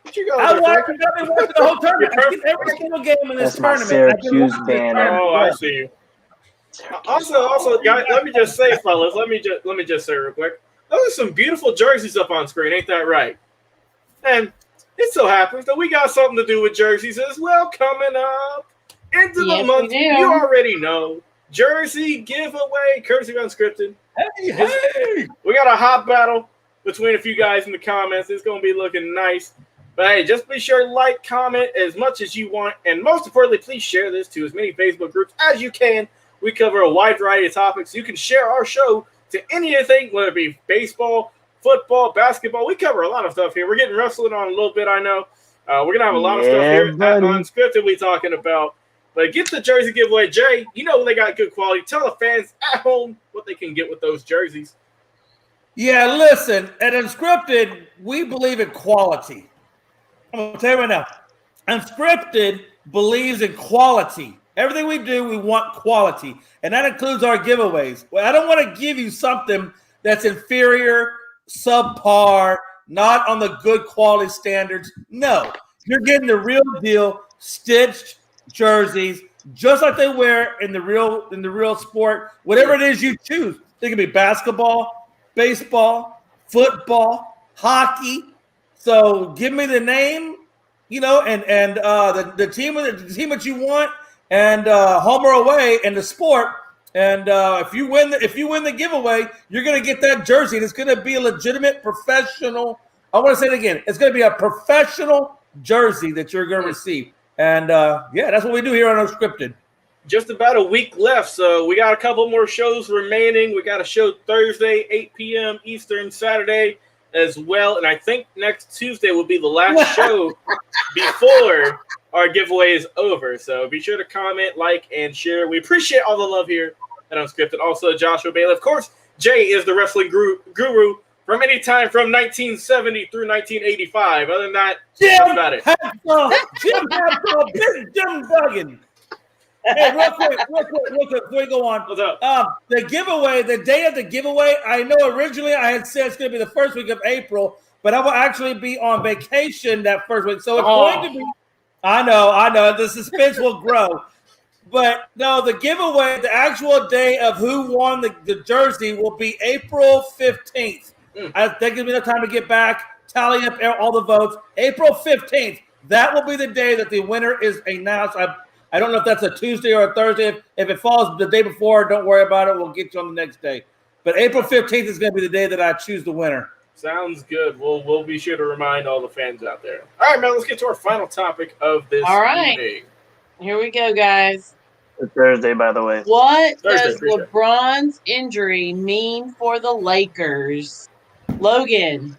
I watched the whole tournament. I see every single game in this tournament. Syracuse banner. Oh, I see you. Also, guys, let me just say, fellas, let me just say real quick. Those are some beautiful jerseys up on screen, ain't that right? And it so happens that we got something to do with jerseys as well coming up into the month. You already know. Jersey giveaway, courtesy of Unscripted. Hey! We got a hot battle between a few guys in the comments. It's going to be looking nice. But hey, just be sure to like, comment as much as you want. And most importantly, please share this to as many Facebook groups as you can. We cover a wide variety of topics. You can share our show to anything, whether it be baseball, football, basketball. We cover a lot of stuff here. We're getting wrestling on a little bit, I know. We're going to have a lot of stuff here at Unscripted we talking about. But get the jersey giveaway. Jay, you know they got good quality. Tell the fans at home what they can get with those jerseys. Yeah, listen, at Unscripted, we believe in quality. I'm going to tell you right now, Unscripted believes in quality. Everything we do, we want quality. And that includes our giveaways. Well, I don't want to give you something that's inferior, subpar, not on the good quality standards. No, you're getting the real deal, stitched jerseys, just like they wear in the real sport. Whatever it is you choose. It can be basketball, baseball, football, hockey. So give me the name, and the team that you want, and home or away, and the sport. And if you win the giveaway, you're gonna get that jersey. And it's gonna be a legitimate professional. I want to say it again. It's gonna be a professional jersey that you're gonna receive. And that's what we do here on Unscripted. Just about a week left, so we got a couple more shows remaining. We got a show Thursday, 8 p.m. Eastern, Saturday as well. And I think next Tuesday will be the last show before our giveaway is over. So be sure to comment, like, and share. We appreciate all the love here at Unscripted. Also, Joshua Bailey. Of course, Jay is the wrestling guru from any time from 1970 through 1985. Other than that, that's about it. Jim Duggan. Hey, real quick, before we go on. What's up? The giveaway, the day of the giveaway, I know originally I had said it's going to be the first week of April, but I will actually be on vacation that first week. So it's going to be, I know, the suspense will grow. But no, the giveaway, the actual day of who won the jersey will be April 15th. That gives me enough time to get back, tally up all the votes. April 15th, that will be the day that the winner is announced. I don't know if that's a Tuesday or a Thursday. If it falls the day before, don't worry about it. We'll get you on the next day. But April 15th is going to be the day that I choose the winner. Sounds good. We'll be sure to remind all the fans out there. All right, man, let's get to our final topic of this evening. Here we go, guys. It's Thursday, by the way. What does LeBron's injury mean for the Lakers? Logan.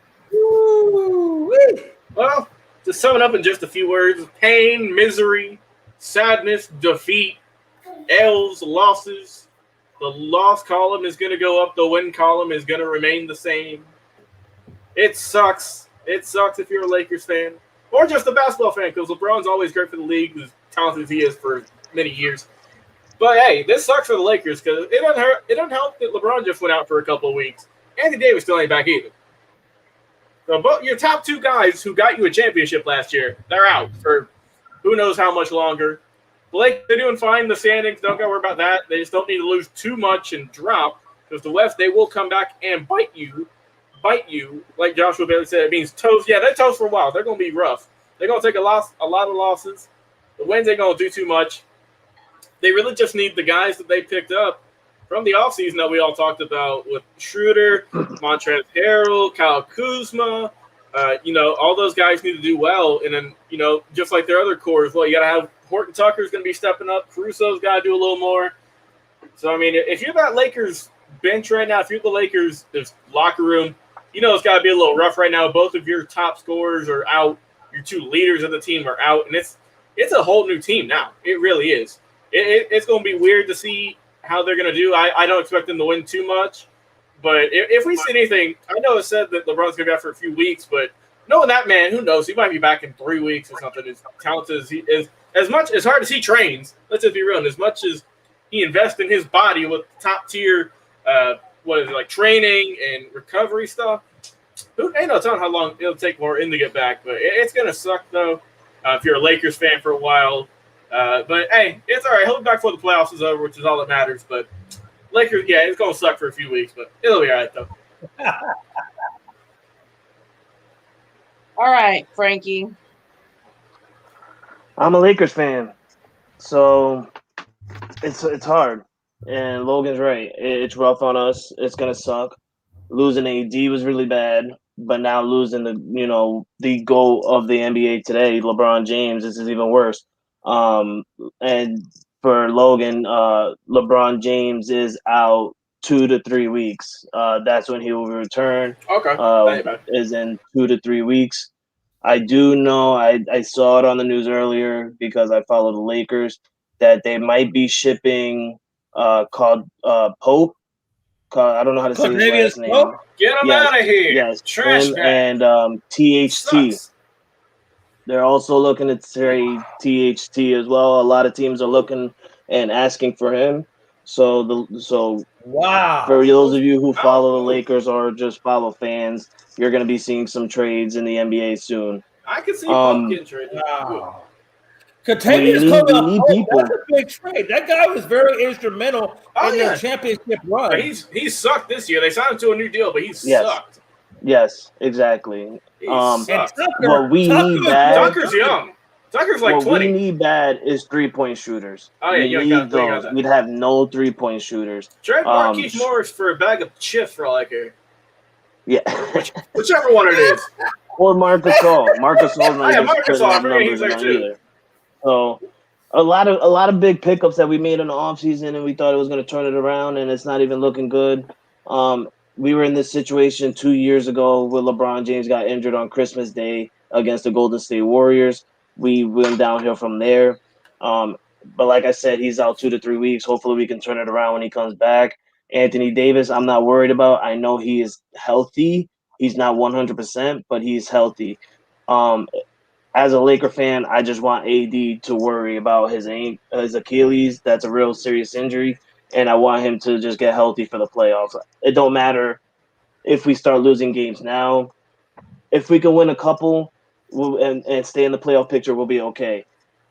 Well, to sum it up in just a few words, pain, misery, sadness, defeat, L's, losses. The loss column is going to go up. The win column is going to remain the same. It sucks. It sucks if you're a Lakers fan or just a basketball fan, because LeBron's always great for the league, as talented as he is for many years. But hey, this sucks for the Lakers because it doesn't hurt. It doesn't help that LeBron just went out for a couple of weeks. Anthony Davis still ain't back either. So both your top two guys who got you a championship last year, they're out for who knows how much longer. Blake, they're doing fine in the standings. Don't got to worry about that. They just don't need to lose too much and drop because the West, they will come back and bite you. Like Joshua Bailey said, it means toast. Yeah, they're toast for a while. They're going to be rough. They're going to take a lot of losses. The wins ain't going to do too much. They really just need the guys that they picked up from the offseason that we all talked about with Schroeder, Montrezl Harrell, Kyle Kuzma. All those guys need to do well. And then, just like their other core as well, you got to have Horton Tucker's going to be stepping up. Caruso's got to do a little more. So, I mean, if you're that Lakers bench right now, if you're the Lakers locker room, it's got to be a little rough right now. Both of your top scorers are out. Your two leaders of the team are out. And it's a whole new team now. It really is. It's going to be weird to see how they're going to do. I don't expect them to win too much. But if we see anything, I know it said that LeBron's going to be out for a few weeks, but knowing that man, who knows? He might be back in 3 weeks or something. As talented as he is, as hard as he trains, let's just be real, and as much as he invests in his body with top tier, training and recovery stuff, ain't no telling how long it'll take for him to get back. But it's going to suck, though, if you're a Lakers fan for a while. But, hey, it's all right. He'll be back before the playoffs is over, which is all that matters. But Lakers, yeah, it's going to suck for a few weeks, but it'll be all right, though. All right, Frankie. I'm a Lakers fan, so it's hard. And Logan's right. It's rough on us. It's going to suck. Losing AD was really bad, but now losing the GOAT of the NBA today, LeBron James, this is even worse. And for Logan, LeBron James is out 2 to 3 weeks. That's when he will return. Okay. Is in 2 to 3 weeks. I do know, I saw it on the news earlier because I follow the Lakers, that they might be shipping called Pope. I don't know how to say his last name. Pope? Get him out of here. Yes. Trash bag. And THT. Sucks. They're also looking to trade THT as well. A lot of teams are looking and asking for him. So wow. For those of you who follow the Lakers or just follow fans, you're going to be seeing some trades in the NBA soon. I can see Pope getting traded. Wow. Katavious Caldwell-Pope, that's a big trade. That guy was very instrumental in their championship run. But he's sucked this year. They signed him to a new deal, but he's sucked. Yes, exactly. What we need bad. Tucker's young. Tucker's like 20. What we need bad is 3-point shooters. Oh, yeah, we need those. We'd have no 3-point shooters. Trade Marquise Morris for a bag of chips for all I care. Yeah. Whichever one it is. Or Marcus All. Marcus All's not even putting up numbers there too. Either. So a lot of big pickups that we made in the offseason, and we thought it was going to turn it around, and it's not even looking good. We were in this situation 2 years ago where LeBron James got injured on Christmas Day against the Golden State Warriors. We went downhill from there. But like I said, he's out 2 to 3 weeks. Hopefully we can turn it around when he comes back. Anthony Davis, I'm not worried about. I know he is healthy. He's not 100%, but he's healthy. As a Laker fan, I just want AD to worry about his Achilles. That's a real serious injury. And I want him to just get healthy for the playoffs. It don't matter if we start losing games now. If we can win a couple and stay in the playoff picture, we'll be okay.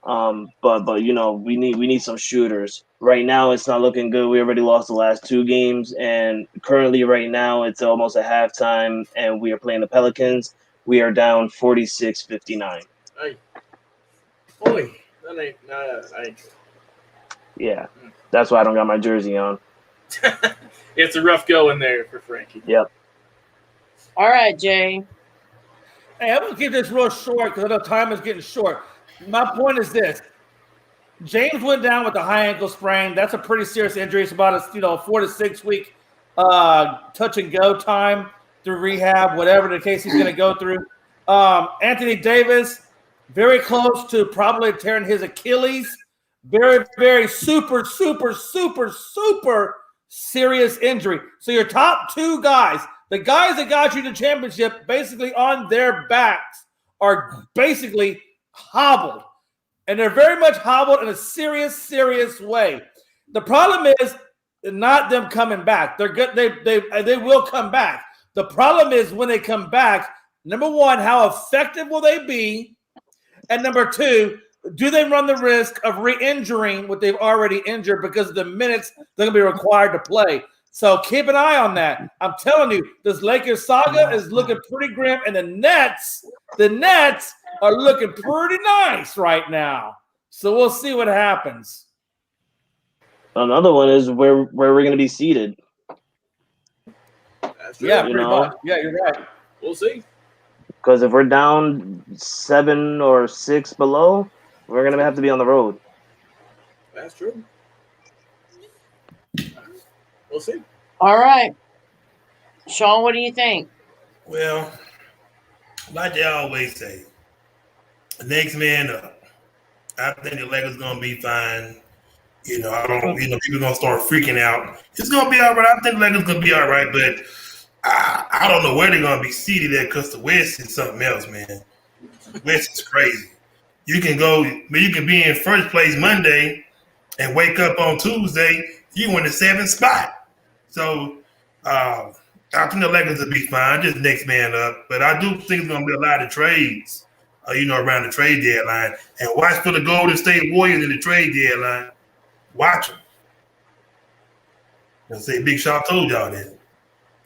But we need some shooters. Right now, it's not looking good. We already lost the last 2 games, and currently, right now, it's almost at halftime, and we are playing the Pelicans. We are down 46-59. Hey, boy, that ain't. Yeah, that's why I don't got my jersey on. It's a rough go in there for Frankie. Yep. All right, Jay. Hey, I'm going to keep this real short because I know time is getting short. My point is this. James went down with a high ankle sprain. That's a pretty serious injury. It's about a 4 to 6 week touch and go time through rehab, whatever the case he's going to go through. Anthony Davis, very close to probably tearing his Achilles. Very, very super serious injury. So your top 2 guys, the guys that got you the championship, basically on their backs are basically hobbled. And they're very much hobbled in a serious way. The problem is not them coming back. They're good. They will come back. The problem is when they come back. Number one, how effective will they be? And number two, do they run the risk of re-injuring what they've already injured because of the minutes they're going to be required to play? So keep an eye on that. I'm telling you, this Lakers saga is looking pretty grim, and the Nets are looking pretty nice right now. So we'll see what happens. Another one is where we're going to be seated. That's true. Yeah, pretty much. Yeah, you're right. We'll see. Because if we're down 7 or 6 below, we're going to have to be on the road. That's true. We'll see. All right. Sean, what do you think? Well, like they always say, next man up. I think the Lakers gonna be fine. People gonna start freaking out. It's gonna be all right. I think the Lakers gonna be all right, but I don't know where they're gonna be seated at because the West is something else, man. The West is crazy. You can be in first place Monday and wake up on Tuesday, you in the 7th spot. So I think the Lakers will be fine, just next man up. But I do think there's going to be a lot of trades, around the trade deadline. And watch for the Golden State Warriors in the trade deadline. Watch them. I say Big Shaw told y'all that.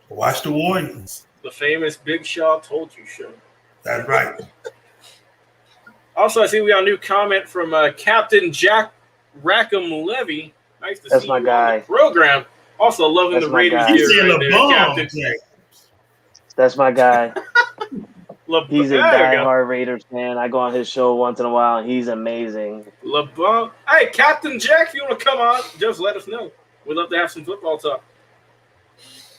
Watch the Warriors. The famous Big Shaw told you show. That's right. Also, I see we got a new comment from Captain Jack Rackham-Levy. Nice to That's see my you guy. on the program. Also loving That's the my ratings guy. He here, said right there, LeBron. Captain. That's my guy. He's a There you go. diehard Raiders fan. I go on his show once in a while, and he's amazing. LeBron. Hey, Captain Jack, if you want to come on, just let us know. We'd love to have some football talk.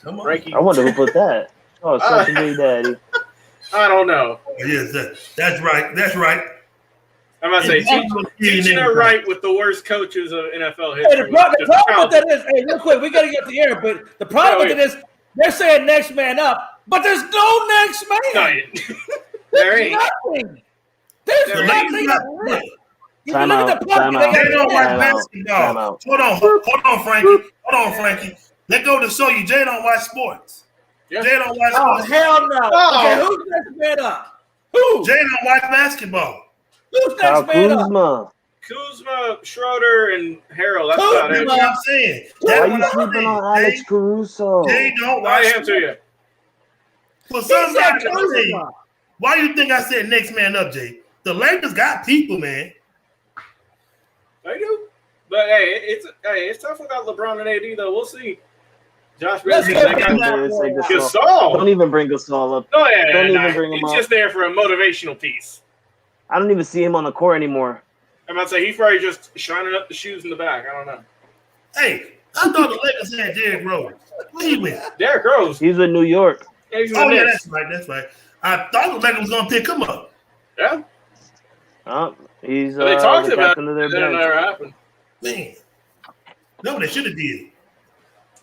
Come on. Frankie. I wonder who put that. Oh, such a big daddy. I don't know. Yes, that's right. That's right. I'm about to say, teaching it right with the worst coaches of NFL history. Hey, the problem with that is, real quick, we got to get the air, but the problem with it is they're saying next man up, but there's no next man. There ain't. Nothing. There's nothing. Time out. Time out. They don't watch Time basketball. out. Hold on, Frankie. Let go to show you Jay don't watch sports. Yeah. Jay don't watch Oh, sports. hell no. Oh. Okay, who's next man up? Who? Jay don't watch basketball. Who's Kyle next man up? Kuzma. Kuzma, Schroeder, and Harold. That's about That's it. what I'm saying. Why That's are you what I'm sleeping saying. on Alex Caruso? Jay don't I watch am to you. For He said somebody to say, Kuzma. why you think I said next man up, Jay? The Lakers got people, man. They do. But hey, it's tough without LeBron and AD though. We'll see. Josh Let's Richardson, get they back got to Gasol. Don't even bring Gasol up. Oh yeah, Don't nah, even bring him he's up. just there for a motivational piece. I don't even see him on the court anymore. I'm about to say he's probably just shining up the shoes in the back. I don't know. Hey, I thought the Lakers had Derrick Rose. Where he went? Derrick Rose. He's with New York. Yeah, he's in Oh the yeah, Knicks. that's right. I thought the Lakers was gonna pick him up. Yeah. He's But they talked the about it. captain of their That bench. never happened. Man, no, they should have did.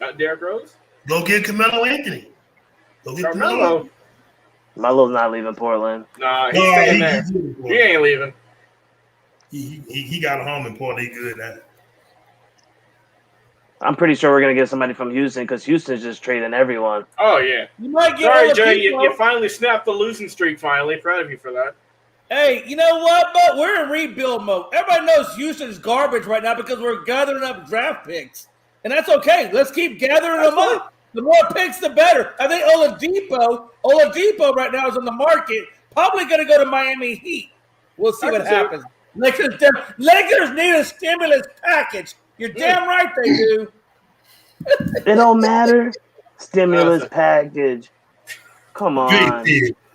Not Derrick Rose. Go get Carmelo Anthony. Go get Carmelo. Carmelo. Melo's not leaving Portland. Nah, he's Yeah, staying there. He ain't leaving. He got a home in Portland. He good now. I'm pretty sure we're gonna get somebody from Houston because Houston's just trading everyone. Oh yeah. You might get Sorry, all the Jay. people. You finally snapped the losing streak. Finally, proud of you for that. Hey, you know what, Mo? We're in rebuild mode. Everybody knows Houston's garbage right now because we're gathering up draft picks. And that's okay. Let's keep gathering them up. The more picks, the better. I think Oladipo right now is on the market. Probably going to go to Miami Heat. We'll see what happens. Lakers need a stimulus package. You're damn right they do. It don't matter. Stimulus package. Come on.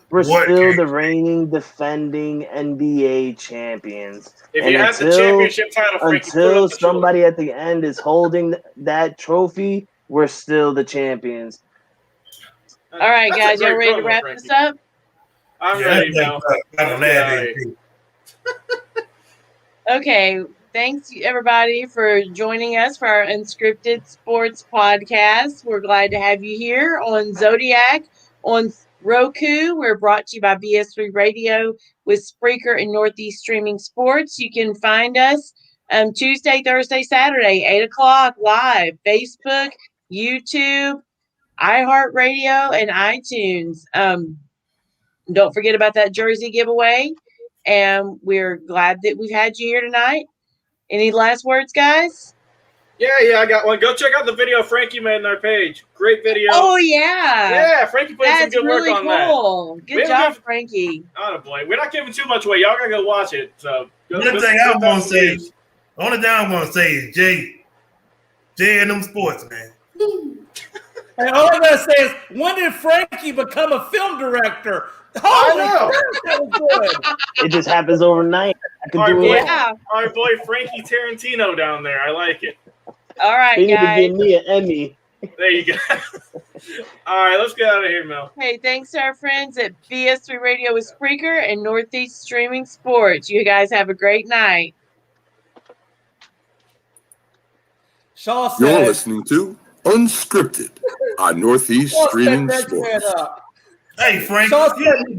We're still the reigning, defending NBA champions. If And you had the championship title, Frankie, put until up the somebody at the end is holding that trophy, we're still the champions. All right, That's guys, a y'all great ready to promo, wrap Frankie. this up? I'm ready now. Okay, thanks everybody for joining us for our Unscripted Sports Podcast. We're glad to have you here on Zodiac, on Roku. We're brought to you by BS3 Radio with Spreaker and Northeast Streaming Sports. You can find us Tuesday, Thursday, Saturday, 8 o'clock live, Facebook, YouTube, iHeartRadio, and iTunes. Don't forget about that jersey giveaway. And we're glad that we've had you here tonight. Any last words, guys? Yeah, I got one. Go check out the video Frankie made on our page. Great video. Oh, yeah. Yeah, Frankie put some That's good really work on cool. that. Good job, Frankie. Oh, boy. We're not giving too much away. Y'all got to go watch it. So, One thing I'm going to say, the only thing I'm going to say is Jay and them sports, man. And all I'm gonna say is, when did Frankie become a film director? Holy crap, that was good. It just happens overnight. I can do it. Yeah. Our boy Frankie Tarantino down there. I like it. All right, They need guys. to give me an Emmy. There you go. All right, let's get out of here, Mel. Hey, thanks to our friends at BS3 Radio with Spreaker and Northeast Streaming Sports. You guys have a great night. Shaw You're said, listening to Unscripted on Northeast Shaw said Streaming next man Sports. up. Hey, Frank. Shaw said,